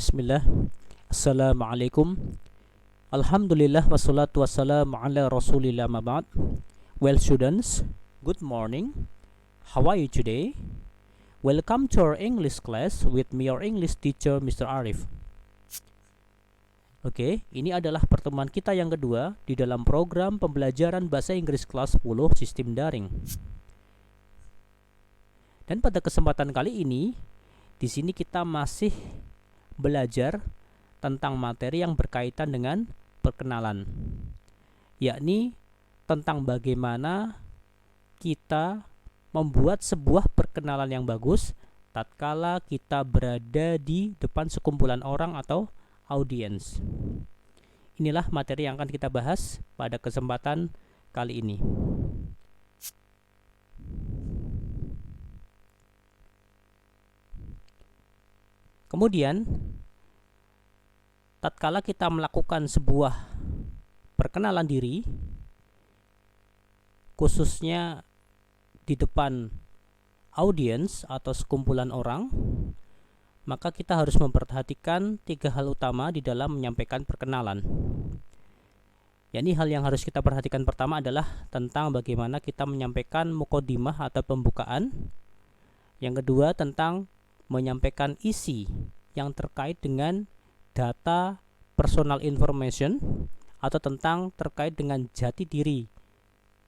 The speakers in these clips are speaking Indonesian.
Bismillah. Assalamualaikum. Alhamdulillah wassalatu wassalamu ala rasulillah ma ba'd. Well students, good morning. How are you today? Welcome to our English class with me, your English teacher Mr. Arif. Oke, ini adalah pertemuan kita yang kedua di dalam program pembelajaran bahasa Inggris kelas 10 sistem daring. Dan pada kesempatan kali ini, di sini kita masih belajar tentang materi yang berkaitan dengan perkenalan, yakni tentang bagaimana kita membuat sebuah perkenalan yang bagus tatkala kita berada di depan sekumpulan orang atau audiens. Inilah materi yang akan kita bahas pada kesempatan kali ini. Kemudian, tatkala kita melakukan sebuah perkenalan diri, khususnya di depan audiens atau sekumpulan orang, maka kita harus memperhatikan 3 hal utama di dalam menyampaikan perkenalan. Yakni hal yang harus kita perhatikan pertama adalah tentang bagaimana kita menyampaikan muqaddimah atau pembukaan. Yang kedua tentang menyampaikan isi yang terkait dengan data personal information atau tentang terkait dengan jati diri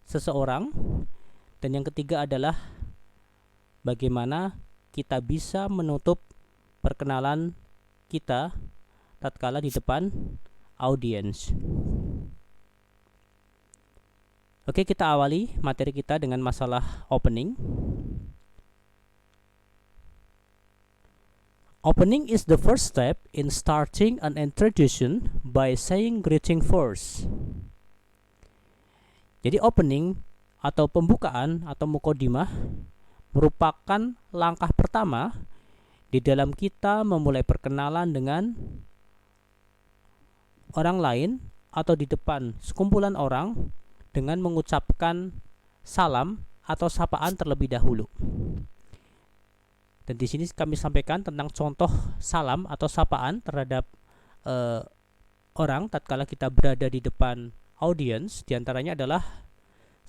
seseorang. Dan yang ketiga adalah bagaimana kita bisa menutup perkenalan kita tatkala di depan audiens. Oke, kita awali materi kita dengan masalah opening. Opening is the first step in starting an introduction by saying greeting first. Jadi opening atau pembukaan atau muqaddimah merupakan langkah pertama di dalam kita memulai perkenalan dengan orang lain atau di depan sekumpulan orang dengan mengucapkan salam atau sapaan terlebih dahulu. Dan di sini kami sampaikan tentang contoh salam atau sapaan terhadap orang tatkala kita berada di depan audiens. Di antaranya adalah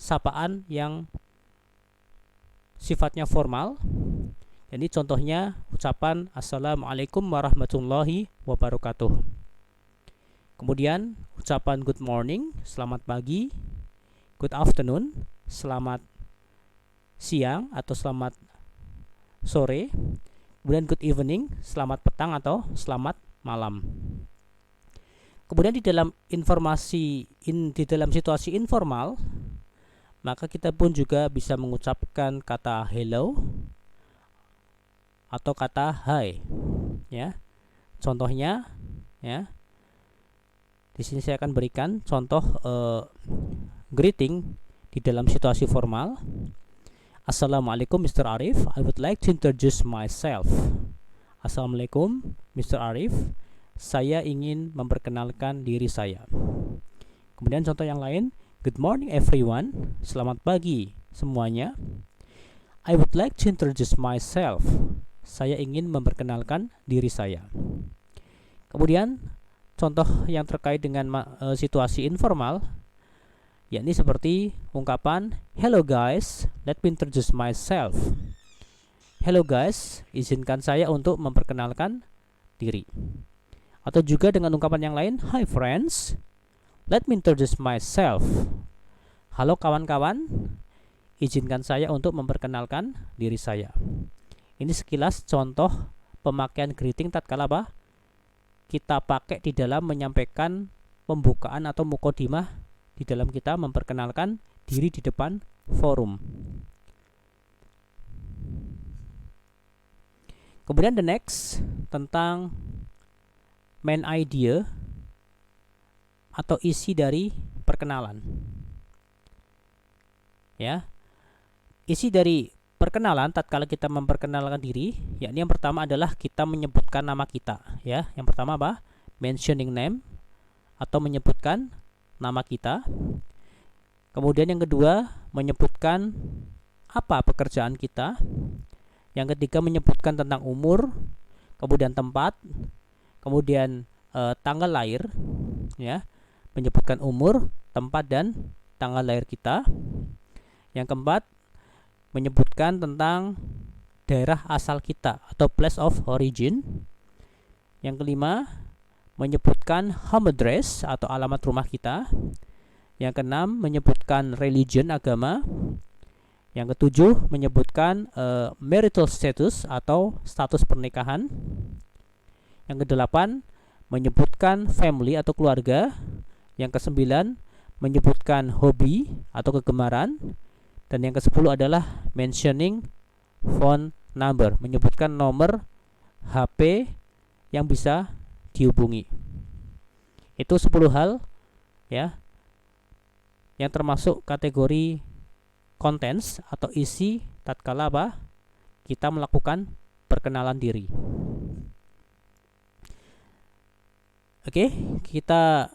sapaan yang sifatnya formal. Jadi contohnya ucapan Assalamualaikum warahmatullahi wabarakatuh. Kemudian ucapan good morning, selamat pagi, good afternoon, selamat siang atau selamat sore, kemudian good evening, selamat petang atau selamat malam. Kemudian di dalam di dalam situasi informal, maka kita pun juga bisa mengucapkan kata hello atau kata hi, ya. Contohnya, ya. Di sini saya akan berikan contoh greeting di dalam situasi formal. Assalamualaikum Mr. Arif, I would like to introduce myself. Assalamualaikum Mr. Arif, saya ingin memperkenalkan diri saya. Kemudian contoh yang lain, good morning everyone, selamat pagi semuanya. I would like to introduce myself, saya ingin memperkenalkan diri saya. Kemudian contoh yang terkait dengan situasi informal, yakni seperti ungkapan hello guys, let me introduce myself. Hello guys, izinkan saya untuk memperkenalkan diri. Atau juga dengan ungkapan yang lain, hi friends, let me introduce myself. Halo kawan-kawan, izinkan saya untuk memperkenalkan diri saya. Ini sekilas contoh pemakaian greeting tatkala kita pakai di dalam menyampaikan pembukaan atau muqaddimah di dalam kita memperkenalkan diri di depan forum. Kemudian the next tentang main idea atau isi dari perkenalan. Ya. Isi dari perkenalan tatkala kita memperkenalkan diri, yakni yang pertama adalah kita menyebutkan nama kita, ya. Yang pertama apa? Mentioning name atau menyebutkan nama kita. Kemudian yang kedua menyebutkan apa pekerjaan kita. Yang ketiga menyebutkan tentang umur, kemudian tempat, kemudian tanggal lahir, ya, menyebutkan umur, tempat dan tanggal lahir kita. Yang keempat, menyebutkan tentang daerah asal kita atau place of origin. Yang kelima, menyebutkan home address atau alamat rumah kita. Yang keenam, menyebutkan religion, agama. Yang ketujuh, menyebutkan marital status atau status pernikahan. Yang kedelapan, menyebutkan family atau keluarga. Yang kesembilan, menyebutkan hobi atau kegemaran. Dan yang kesepuluh adalah mentioning phone number, menyebutkan nomor HP yang bisa dihubungi. Itu 10 hal, ya, yang termasuk kategori contents atau isi tatkala apa? Kita melakukan perkenalan diri. Oke, kita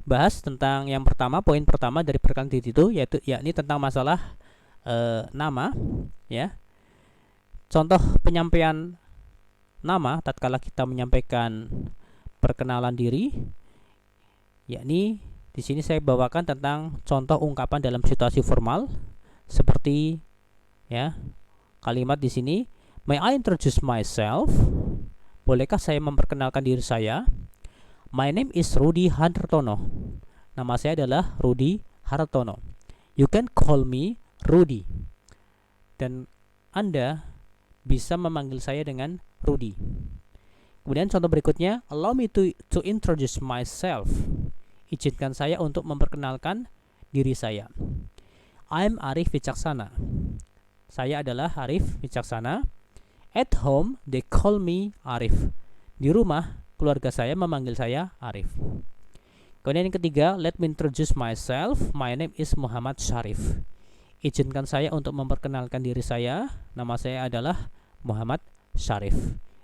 bahas tentang yang pertama, poin pertama dari perkenalan diri itu, yaitu yakni tentang masalah nama, ya. Contoh penyampaian nama tatkala kita menyampaikan perkenalan diri, yakni di sini saya bawakan tentang contoh ungkapan dalam situasi formal seperti, ya, kalimat di sini, may I introduce myself? Bolehkah saya memperkenalkan diri saya? My name is Rudy Hartono. Nama saya adalah Rudy Hartono. You can call me Rudy. Dan Anda bisa memanggil saya dengan Rudy. Kemudian contoh berikutnya, allow me to introduce myself. Izinkan saya untuk memperkenalkan diri saya. I'm Arif Wicaksana. Saya adalah Arif Wicaksana. At home, they call me Arif. Di rumah, keluarga saya memanggil saya Arif. Kemudian yang ketiga, let me introduce myself. My name is Muhammad Syarif. Izinkan saya untuk memperkenalkan diri saya. Nama saya adalah Muhammad Syarif.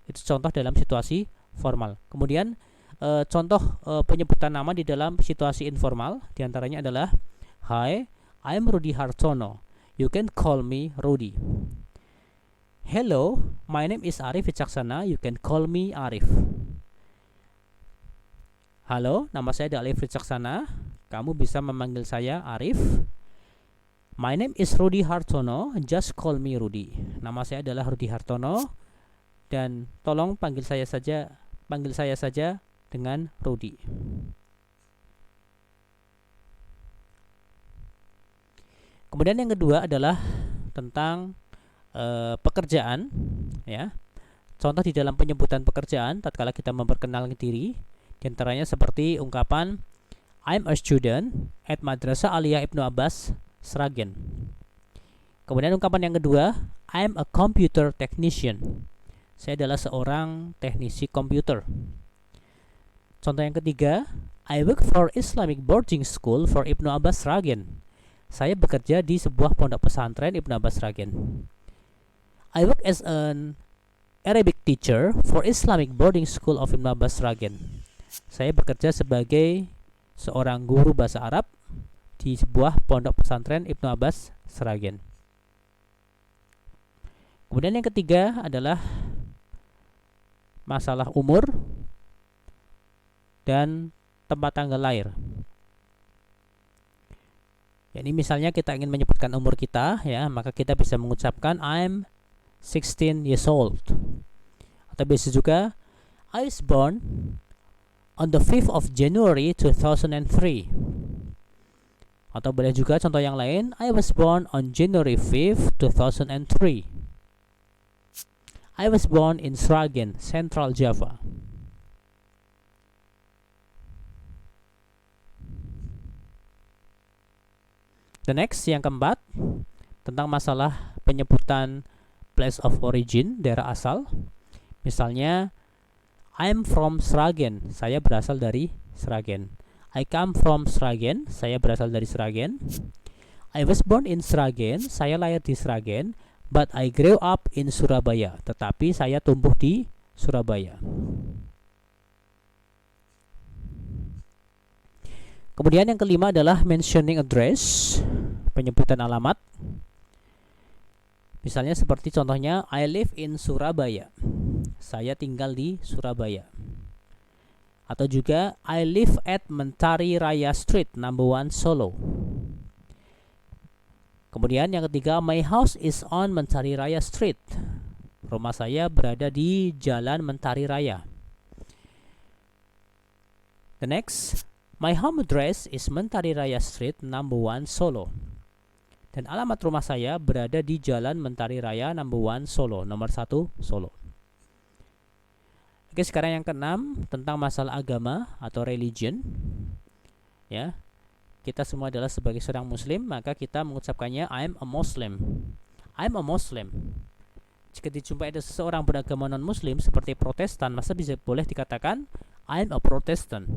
Itu contoh dalam situasi formal. Kemudian contoh penyebutan nama di dalam situasi informal, diantaranya adalah, Hi, I'm Rudy Hartono. You can call me Rudy. Hello, my name is Arif Wicaksana. You can call me Arif. Halo, nama saya adalah Arif Wicaksana. Kamu bisa memanggil saya Arif. My name is Rudy Hartono. Just call me Rudy. Nama saya adalah Rudy Hartono dan tolong panggil saya saja dengan Rudy. Kemudian yang kedua adalah tentang pekerjaan, ya. Contoh di dalam penyebutan pekerjaan tatkala kita memperkenalkan diri, diantaranya seperti ungkapan I'm a student at Madrasah Aliyah Ibnu Abbas, Sragen. Kemudian ungkapan yang kedua, I'm a computer technician. Saya adalah seorang teknisi komputer. Contoh yang ketiga, I work for Islamic boarding school for Ibnu Abbas Sragen. Saya bekerja di sebuah pondok pesantren Ibnu Abbas Sragen. I work as an Arabic teacher for Islamic boarding school of Ibnu Abbas Sragen. Saya bekerja sebagai seorang guru bahasa Arab di sebuah pondok pesantren Ibnu Abbas Sragen. Kemudian yang ketiga adalah masalah umur dan tempat tanggal lahir. Jadi misalnya kita ingin menyebutkan umur kita, ya, maka kita bisa mengucapkan I'm 16 years old. Atau bisa juga I was born on the 5th of January 2003. Atau boleh juga contoh yang lain, I was born on January 5th, 2003. I was born in Sragen, Central Java. The next, yang keempat, tentang masalah penyebutan place of origin, daerah asal. Misalnya, I'm from Sragen. Saya berasal dari Sragen. I come from Sragen. Saya berasal dari Sragen. I was born in Sragen. Saya lahir di Sragen. But I grew up in Surabaya. Tetapi saya tumbuh di Surabaya. Kemudian yang kelima adalah mentioning address, penyebutan alamat. Misalnya seperti contohnya, I live in Surabaya. Saya tinggal di Surabaya. Atau juga I live at Mentari Raya Street number 1 Solo. Kemudian yang ketiga, my house is on Mentari Raya Street. Rumah saya berada di Jalan Mentari Raya. The next, my home address is Mentari Raya Street number 1 Solo. Dan alamat rumah saya berada di Jalan Mentari Raya number 1 Solo, nomor 1 Solo. Oke, sekarang yang keenam tentang masalah agama atau religion. Ya. Kita semua adalah sebagai seorang muslim, maka kita mengucapkannya I'm a Muslim. I'm a Muslim. Jika dijumpai ada seseorang beragama non-muslim seperti Protestan, maka bisa boleh dikatakan I'm a Protestant.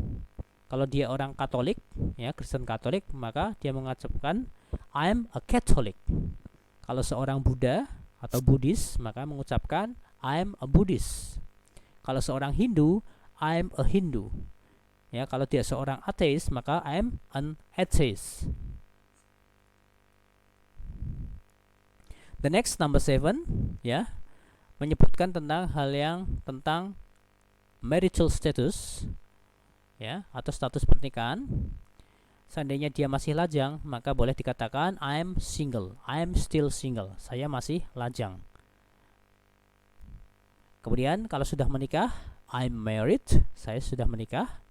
Kalau dia orang Katolik, ya Kristen Katolik, maka dia mengucapkan I'm a Catholic. Kalau seorang Buddha atau Buddhis, maka mengucapkan I'm a Buddhist. Kalau seorang Hindu, I'm a Hindu. Ya, kalau dia seorang ateis, maka I'm an atheist. The next number 7, ya, menyebutkan tentang hal yang tentang marital status, ya, atau status pernikahan. Seandainya dia masih lajang, maka boleh dikatakan I'm single. I'm still single. Saya masih lajang. Kemudian kalau sudah menikah, I'm married. Saya sudah menikah.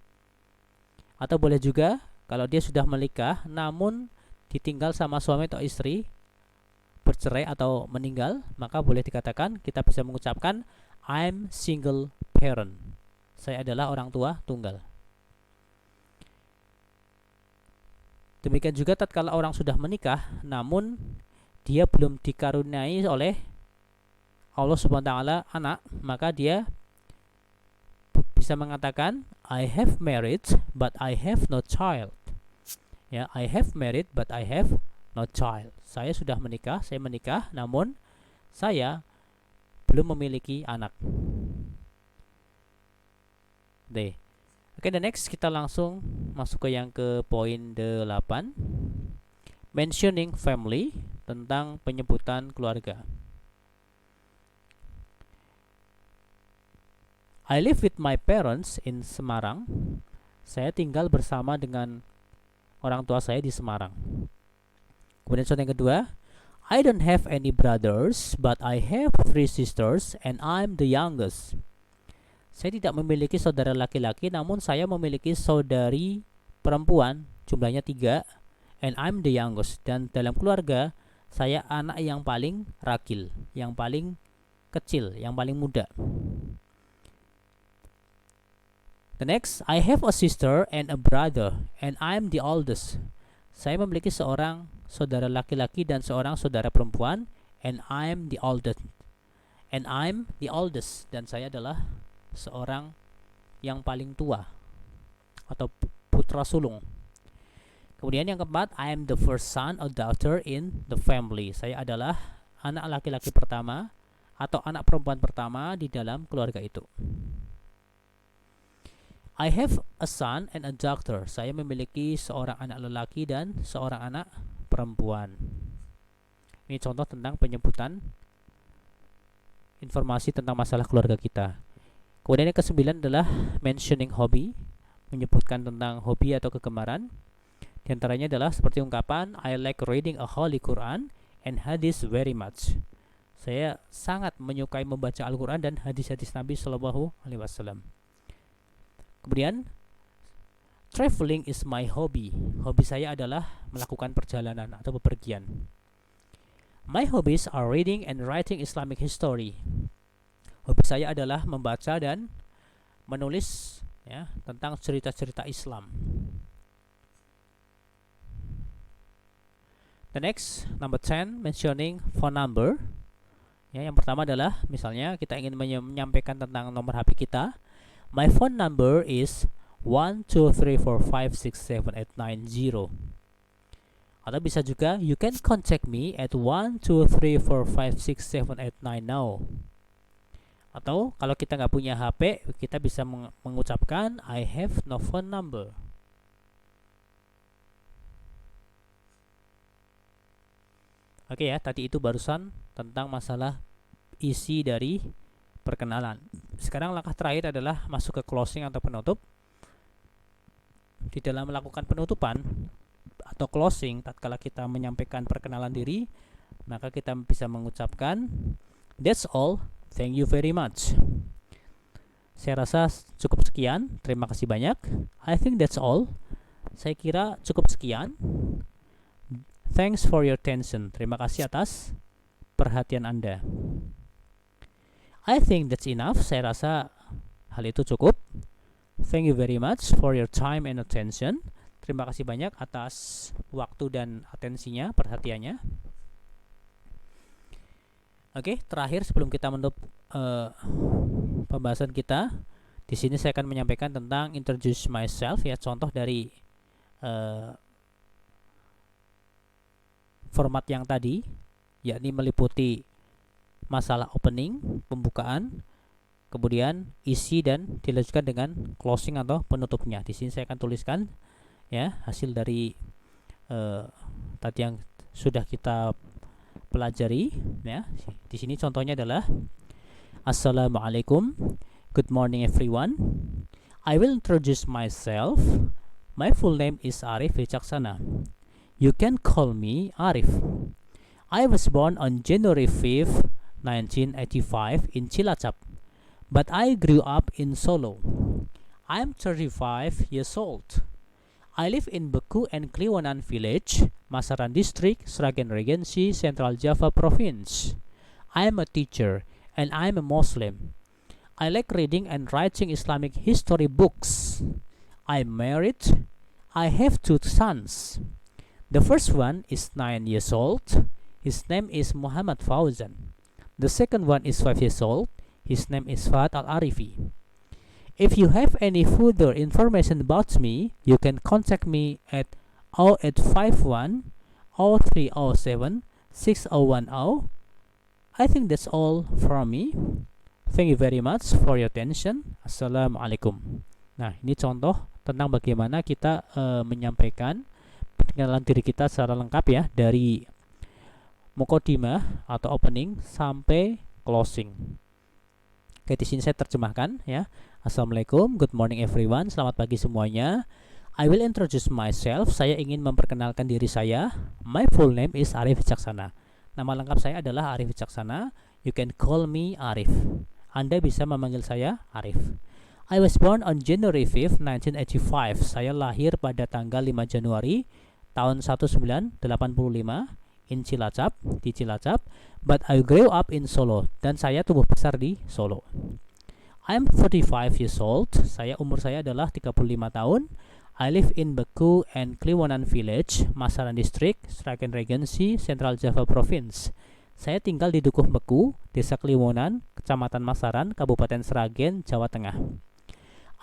Atau boleh juga kalau dia sudah menikah namun ditinggal sama suami atau istri, bercerai atau meninggal, maka boleh dikatakan, kita bisa mengucapkan I'm single parent. Saya adalah orang tua tunggal. Demikian juga tatkala orang sudah menikah namun dia belum dikaruniai oleh Allah Subhanahu wa taala anak, maka dia bisa mengatakan I have married but I have no child. Ya, I have married but I have no child. Saya sudah menikah, saya menikah namun saya belum memiliki anak. D. Oke, the next kita langsung masuk ke yang ke poin 8. Mentioning family, tentang penyebutan keluarga. I live with my parents in Semarang. Saya tinggal bersama dengan orang tua saya di Semarang. Kemudian contoh yang kedua, I don't have any brothers, but I have 3 sisters and I'm the youngest. Saya tidak memiliki saudara laki-laki, namun saya memiliki saudari perempuan, jumlahnya 3, and I'm the youngest. Dan dalam keluarga, saya anak yang paling ragil, yang paling kecil, yang paling muda. The next, I have a sister and a brother, and I'm the oldest. Saya memiliki seorang saudara laki-laki dan seorang saudara perempuan, and I'm the oldest. And I'm the oldest, dan saya adalah seorang yang paling tua atau putra sulung. Kemudian yang keempat, I am the first son or daughter in the family. Saya adalah anak laki-laki pertama atau anak perempuan pertama di dalam keluarga itu. I have a son and a daughter. Saya memiliki seorang anak lelaki dan seorang anak perempuan. Ini contoh tentang penyebutan informasi tentang masalah keluarga kita. Kemudian yang ke-9 adalah mentioning hobby, menyebutkan tentang hobi atau kegemaran. Di antaranya adalah seperti ungkapan I like reading a holy Quran and hadith very much. Saya sangat menyukai membaca Al-Quran dan hadis-hadis Nabi Shallallahu Alaihi Wasallam. Kemudian traveling is my hobby. Hobi saya adalah melakukan perjalanan atau bepergian. My hobbies are reading and writing Islamic history. Hobi saya adalah membaca dan menulis, ya, tentang cerita-cerita Islam. The next, number 10, mentioning phone number. Ya, yang pertama adalah misalnya kita ingin menyampaikan tentang nomor HP kita. My phone number is 12345678990. Atau bisa juga you can contact me at 123456789 now. Atau kalau kita nggak punya HP, kita bisa mengucapkan I have no phone number. Oke ya, tadi itu barusan tentang masalah isi dari perkenalan. Sekarang langkah terakhir adalah masuk ke closing atau penutup. di dalam melakukan penutupan atau closing, tatkala kita menyampaikan perkenalan diri, maka kita bisa mengucapkan that's all, thank you very much. Saya rasa cukup sekian, terima kasih banyak. I think that's all. Saya kira cukup sekian. Thanks for your attention. Terima kasih atas perhatian Anda. I think that's enough. Saya rasa hal itu cukup. Thank you very much for your time and attention. Terima kasih banyak atas waktu dan atensinya, perhatiannya. Oke, terakhir sebelum kita menutup pembahasan kita, di sini saya akan menyampaikan tentang introduce myself, ya, contoh dari format yang tadi, yakni meliputi masalah opening, pembukaan, kemudian isi dan dilanjutkan dengan closing atau penutupnya. Di sini saya akan tuliskan, ya, hasil dari tadi yang sudah kita pelajari, ya. Di sini contohnya adalah Assalamualaikum, good morning everyone. I will introduce myself. My full name is Arif Wicaksana. You can call me Arif. I was born on January 5th, 1985 in Cilacap, but I grew up in Solo. I am 35 years old. I live in Beku and Kliwonan Village, Masaran District, Sragen Regency, Central Java Province. I am a teacher and I am a Muslim. I like reading and writing Islamic history books. I am married. I have 2 sons. The first one is 9 years old. His name is Muhammad Fauzan. The second one is 5 years old. His name is Fahad Al-Arifi. If you have any further information about me, you can contact me at 0851 0307 6010. I think that's all from me. Thank you very much for your attention. Assalamualaikum. Nah, ini contoh tentang bagaimana kita menyampaikan perkenalan diri kita secara lengkap, ya, dari mukodimah atau opening sampai closing. Oke, di sini saya terjemahkan, ya. Assalamualaikum, good morning everyone. Selamat pagi semuanya. I will introduce myself. Saya ingin memperkenalkan diri saya. My full name is Arif Wicaksana. Nama lengkap saya adalah Arif Wicaksana. You can call me Arif. Anda bisa memanggil saya Arif. I was born on January 5th, 1985. Saya lahir pada tanggal 5 Januari tahun 1985 in Cilacap, di Cilacap, but I grew up in Solo, dan saya tumbuh besar di Solo. I'm 35 years old. Umur saya adalah 35 tahun. I live in Beku and Kliwonan Village, Masaran District, Sragen Regency, Central Java Province. Saya tinggal di Dukuh Beku, Desa Kliwonan, Kecamatan Masaran, Kabupaten Sragen, Jawa Tengah.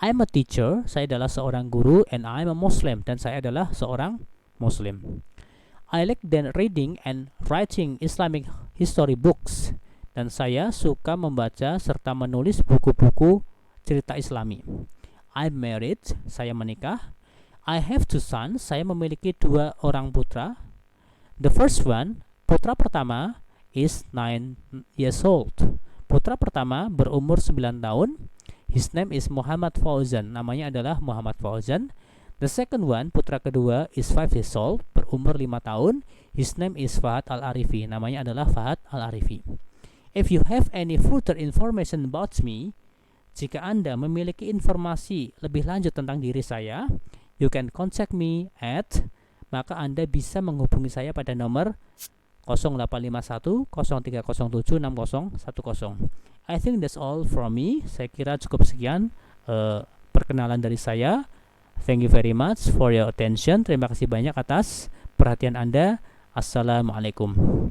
I'm a teacher. Saya adalah seorang guru, and I'm a Muslim, dan saya adalah seorang Muslim. I like reading and writing Islamic history books. Dan saya suka membaca serta menulis buku-buku cerita Islami. I'm married. Saya menikah. I have 2 sons. Saya memiliki 2 orang putra. The first one, putra pertama, is 9 years old. Putra pertama berumur 9 tahun. His name is Muhammad Fauzan. Namanya adalah Muhammad Fauzan. The second one, putra kedua, is 5 years old, berumur 5 tahun. His name is Fahad Al-Arifi. Namanya adalah Fahad Al-Arifi. If you have any further information about me, jika Anda memiliki informasi lebih lanjut tentang diri saya, you can contact me at, maka Anda bisa menghubungi saya pada nomor 0851 0307 6010. I think that's all from me. Saya kira cukup sekian perkenalan dari saya. Thank you very much for your attention. Terima kasih banyak atas perhatian Anda. Assalamualaikum.